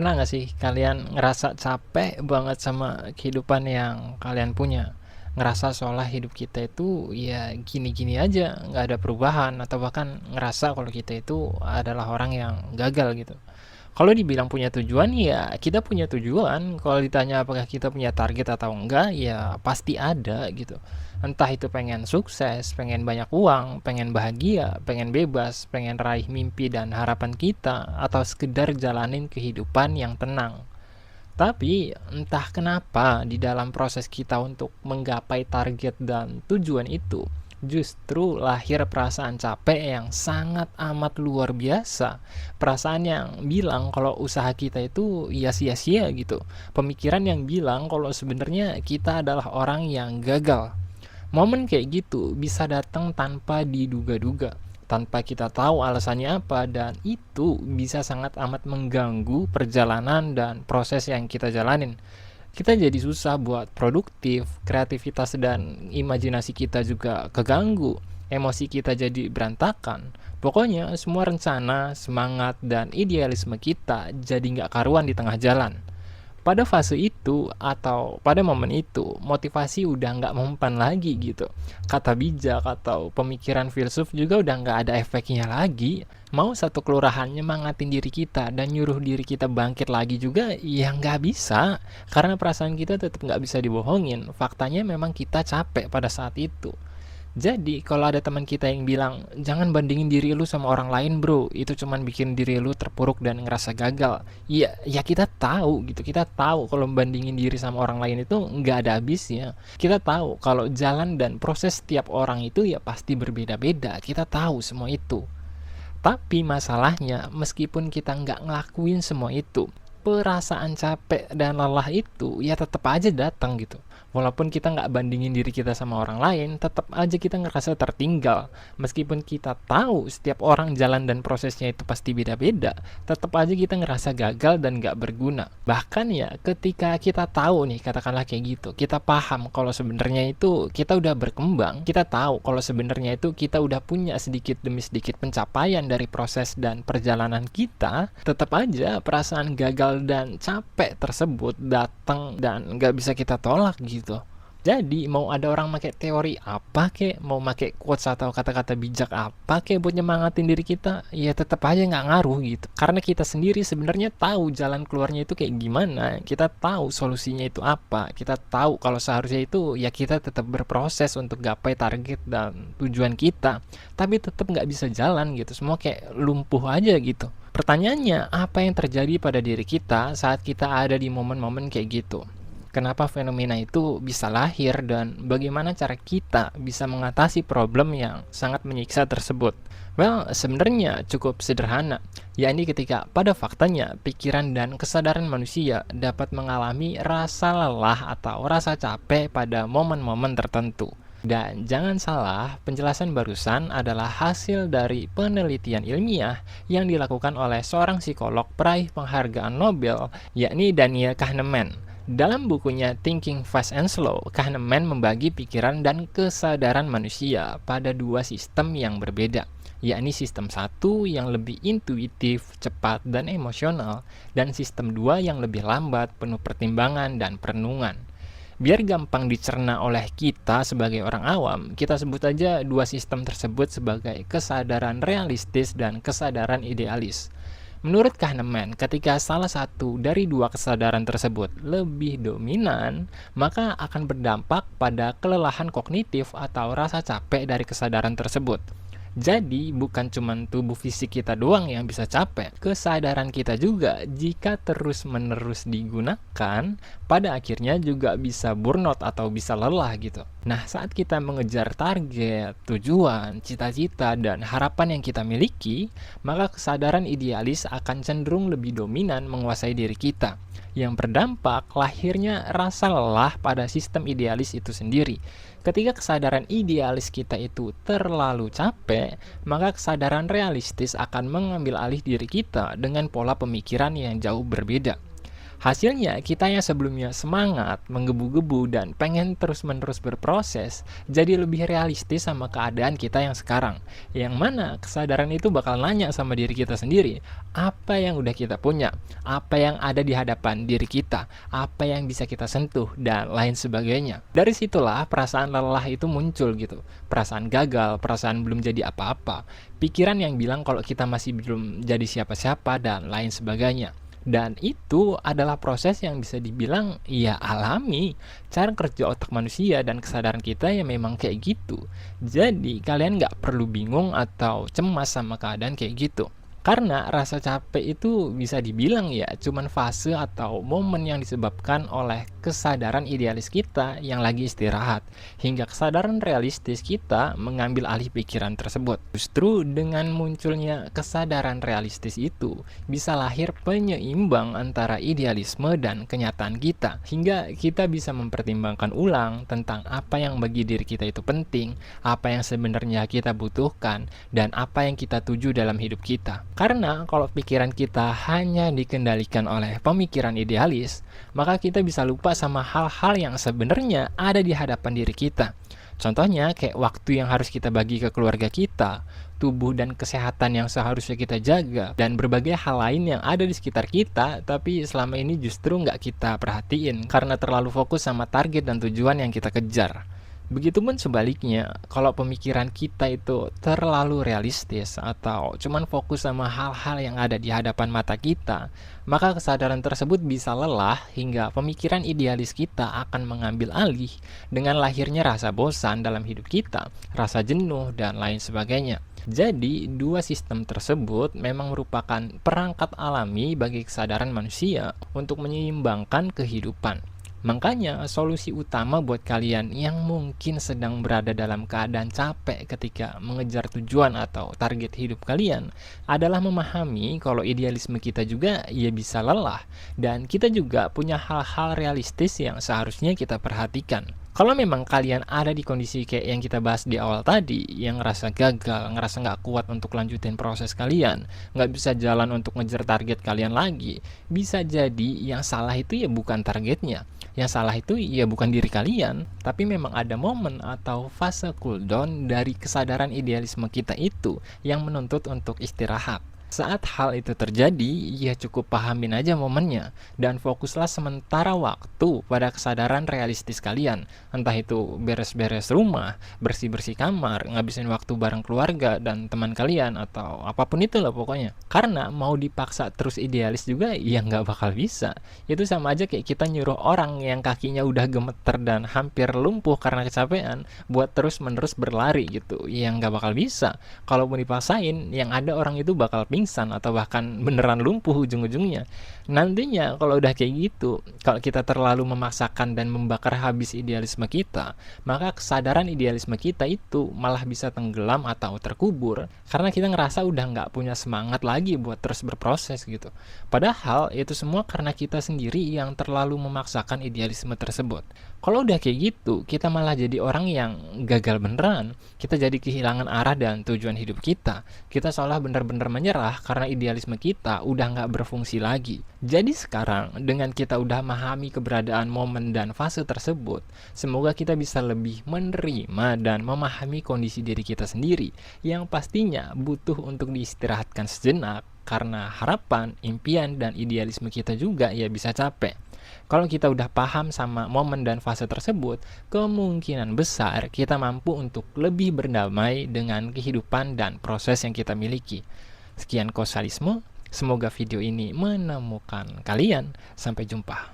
Pernah nggak sih kalian ngerasa capek banget sama kehidupan yang kalian punya? Ngerasa seolah hidup kita itu ya gini-gini aja, nggak ada perubahan, atau bahkan ngerasa kalau kita itu adalah orang yang gagal gitu. Kalau dibilang punya tujuan, ya kita punya tujuan. Kalau ditanya apakah kita punya target atau enggak, ya pasti ada gitu. Entah itu pengen sukses, pengen banyak uang, pengen bahagia, pengen bebas, pengen raih mimpi dan harapan kita, atau sekedar jalanin kehidupan yang tenang. Tapi entah kenapa di dalam proses kita untuk menggapai target dan tujuan itu justru lahir perasaan capek yang sangat amat luar biasa. Perasaan yang bilang kalau usaha kita itu ya sia-sia gitu. Pemikiran yang bilang kalau sebenarnya kita adalah orang yang gagal. Momen kayak gitu bisa datang tanpa diduga-duga, tanpa kita tahu alasannya apa, dan itu bisa sangat amat mengganggu perjalanan dan proses yang kita jalanin. Kita jadi susah buat produktif, kreativitas dan imajinasi kita juga keganggu, emosi kita jadi berantakan. Pokoknya semua rencana, semangat, dan idealisme kita jadi nggak karuan di tengah jalan. Pada fase itu atau pada momen itu, motivasi udah nggak mempan lagi gitu. Kata bijak atau pemikiran filsuf juga udah nggak ada efeknya lagi. Mau satu kelurahan nyemangatin diri kita dan nyuruh diri kita bangkit lagi juga, ya nggak bisa. Karena perasaan kita tetap nggak bisa dibohongin. Faktanya memang kita capek pada saat itu. Jadi, kalau ada teman kita yang bilang, jangan bandingin diri lu sama orang lain bro, itu cuman bikin diri lu terpuruk dan ngerasa gagal. Iya, ya kita tahu gitu, kita tahu kalau bandingin diri sama orang lain itu nggak ada habisnya. Kita tahu kalau jalan dan proses setiap orang itu ya pasti berbeda-beda, kita tahu semua itu. Tapi masalahnya, meskipun kita nggak ngelakuin semua itu, perasaan capek dan lelah itu ya tetap aja datang gitu. Walaupun kita nggak bandingin diri kita sama orang lain, tetap aja kita ngerasa tertinggal. Meskipun kita tahu setiap orang jalan dan prosesnya itu pasti beda-beda, tetap aja kita ngerasa gagal dan nggak berguna. Bahkan ya ketika kita tahu nih, katakanlah kayak gitu, kita paham kalau sebenarnya itu kita udah berkembang, kita tahu kalau sebenarnya itu kita udah punya sedikit demi sedikit pencapaian dari proses dan perjalanan kita, tetap aja perasaan gagal dan capek tersebut datang dan nggak bisa kita tolak gitu. Jadi mau ada orang pakai teori apa kek, mau pakai quotes atau kata-kata bijak apa kek buat nyemangatin diri kita, ya tetap aja nggak ngaruh gitu. Karena kita sendiri sebenarnya tahu jalan keluarnya itu kayak gimana, kita tahu solusinya itu apa, kita tahu kalau seharusnya itu ya kita tetap berproses untuk gapai target dan tujuan kita, tapi tetap nggak bisa jalan gitu. Semua kayak lumpuh aja gitu. Pertanyaannya, apa yang terjadi pada diri kita saat kita ada di momen-momen kayak gitu? Kenapa fenomena itu bisa lahir dan bagaimana cara kita bisa mengatasi problem yang sangat menyiksa tersebut? Well, sebenarnya cukup sederhana, yakni ketika pada faktanya pikiran dan kesadaran manusia dapat mengalami rasa lelah atau rasa capek pada momen-momen tertentu. Dan jangan salah, penjelasan barusan adalah hasil dari penelitian ilmiah yang dilakukan oleh seorang psikolog peraih penghargaan Nobel, yakni Daniel Kahneman. Dalam bukunya Thinking Fast and Slow, Kahneman membagi pikiran dan kesadaran manusia pada dua sistem yang berbeda, yakni sistem satu yang lebih intuitif, cepat, dan emosional, dan sistem dua yang lebih lambat, penuh pertimbangan dan perenungan. Biar gampang dicerna oleh kita sebagai orang awam, kita sebut aja dua sistem tersebut sebagai kesadaran realistis dan kesadaran idealis. Menurut Kahneman, ketika salah satu dari dua kesadaran tersebut lebih dominan, maka akan berdampak pada kelelahan kognitif atau rasa capek dari kesadaran tersebut. Jadi, bukan cuma tubuh fisik kita doang yang bisa capek, kesadaran kita juga jika terus-menerus digunakan, pada akhirnya juga bisa burnout atau bisa lelah gitu. Nah, saat kita mengejar target, tujuan, cita-cita, dan harapan yang kita miliki, maka kesadaran idealis akan cenderung lebih dominan menguasai diri kita, yang berdampak lahirnya rasa lelah pada sistem idealis itu sendiri. Ketika kesadaran idealis kita itu terlalu capek, maka kesadaran realistis akan mengambil alih diri kita dengan pola pemikiran yang jauh berbeda. Hasilnya, kita yang sebelumnya semangat, menggebu-gebu, dan pengen terus-menerus berproses, jadi lebih realistis sama keadaan kita yang sekarang. Yang mana kesadaran itu bakal nanya sama diri kita sendiri, apa yang udah kita punya, apa yang ada di hadapan diri kita, apa yang bisa kita sentuh, dan lain sebagainya. Dari situlah perasaan lelah itu muncul gitu. Perasaan gagal, perasaan belum jadi apa-apa, pikiran yang bilang kalau kita masih belum jadi siapa-siapa, dan lain sebagainya. Dan itu adalah proses yang bisa dibilang ya alami. Cara kerja otak manusia dan kesadaran kita ya memang kayak gitu. Jadi kalian nggak perlu bingung atau cemas sama keadaan kayak gitu. Karena rasa capek itu bisa dibilang ya cuman fase atau momen yang disebabkan oleh kesadaran idealis kita yang lagi istirahat, hingga kesadaran realistis kita mengambil alih pikiran tersebut. Justru dengan munculnya kesadaran realistis itu bisa lahir penyeimbang antara idealisme dan kenyataan kita, hingga kita bisa mempertimbangkan ulang tentang apa yang bagi diri kita itu penting, apa yang sebenarnya kita butuhkan, dan apa yang kita tuju dalam hidup kita. Karena kalau pikiran kita hanya dikendalikan oleh pemikiran idealis, maka kita bisa lupa sama hal-hal yang sebenarnya ada di hadapan diri kita. Contohnya kayak waktu yang harus kita bagi ke keluarga kita, tubuh dan kesehatan yang seharusnya kita jaga, dan berbagai hal lain yang ada di sekitar kita, tapi selama ini justru nggak kita perhatiin karena terlalu fokus sama target dan tujuan yang kita kejar. Begitupun sebaliknya, kalau pemikiran kita itu terlalu realistis atau cuman fokus sama hal-hal yang ada di hadapan mata kita, maka kesadaran tersebut bisa lelah hingga pemikiran idealis kita akan mengambil alih dengan lahirnya rasa bosan dalam hidup kita, rasa jenuh, dan lain sebagainya. Jadi, dua sistem tersebut memang merupakan perangkat alami bagi kesadaran manusia untuk menyeimbangkan kehidupan. Makanya, solusi utama buat kalian yang mungkin sedang berada dalam keadaan capek ketika mengejar tujuan atau target hidup kalian adalah memahami kalau idealisme kita juga ya bisa lelah, dan kita juga punya hal-hal realistis yang seharusnya kita perhatikan. Kalau memang kalian ada di kondisi kayak yang kita bahas di awal tadi, yang ngerasa gagal, ngerasa nggak kuat untuk lanjutin proses kalian, nggak bisa jalan untuk ngejar target kalian lagi, bisa jadi yang salah itu ya bukan targetnya. Yang salah itu ya bukan diri kalian, tapi memang ada momen atau fase cooldown dari kesadaran idealisme kita itu yang menuntut untuk istirahat. Saat hal itu terjadi, ya cukup pahamin aja momennya, dan fokuslah sementara waktu pada kesadaran realistis kalian. Entah itu beres-beres rumah, bersih-bersih kamar, ngabisin waktu bareng keluarga dan teman kalian, atau apapun itu lah pokoknya. Karena mau dipaksa terus idealis juga, ya nggak bakal bisa. Itu sama aja kayak kita nyuruh orang yang kakinya udah gemeter dan hampir lumpuh karena kecapean, buat terus-menerus berlari gitu. Ya nggak bakal bisa. Kalaupun dipaksain, yang ada orang itu bakal pingsan atau bahkan beneran lumpuh ujung-ujungnya. Nantinya kalau udah kayak gitu, kalau kita terlalu memaksakan dan membakar habis idealisme kita, maka kesadaran idealisme kita itu malah bisa tenggelam atau terkubur karena kita ngerasa udah nggak punya semangat lagi buat terus berproses gitu. Padahal itu semua karena kita sendiri yang terlalu memaksakan idealisme tersebut. Kalau udah kayak gitu, kita malah jadi orang yang gagal beneran. Kita jadi kehilangan arah dan tujuan hidup kita. Kita seolah benar-benar menyerah karena idealisme kita udah nggak berfungsi lagi. Jadi sekarang, dengan kita udah memahami keberadaan momen dan fase tersebut, semoga kita bisa lebih menerima dan memahami kondisi diri kita sendiri, yang pastinya butuh untuk diistirahatkan sejenak, karena harapan, impian, dan idealisme kita juga ya bisa capek. Kalau kita udah paham sama momen dan fase tersebut, kemungkinan besar kita mampu untuk lebih berdamai dengan kehidupan dan proses yang kita miliki. Sekian Kosalisme, semoga video ini menemukan kalian. Sampai jumpa.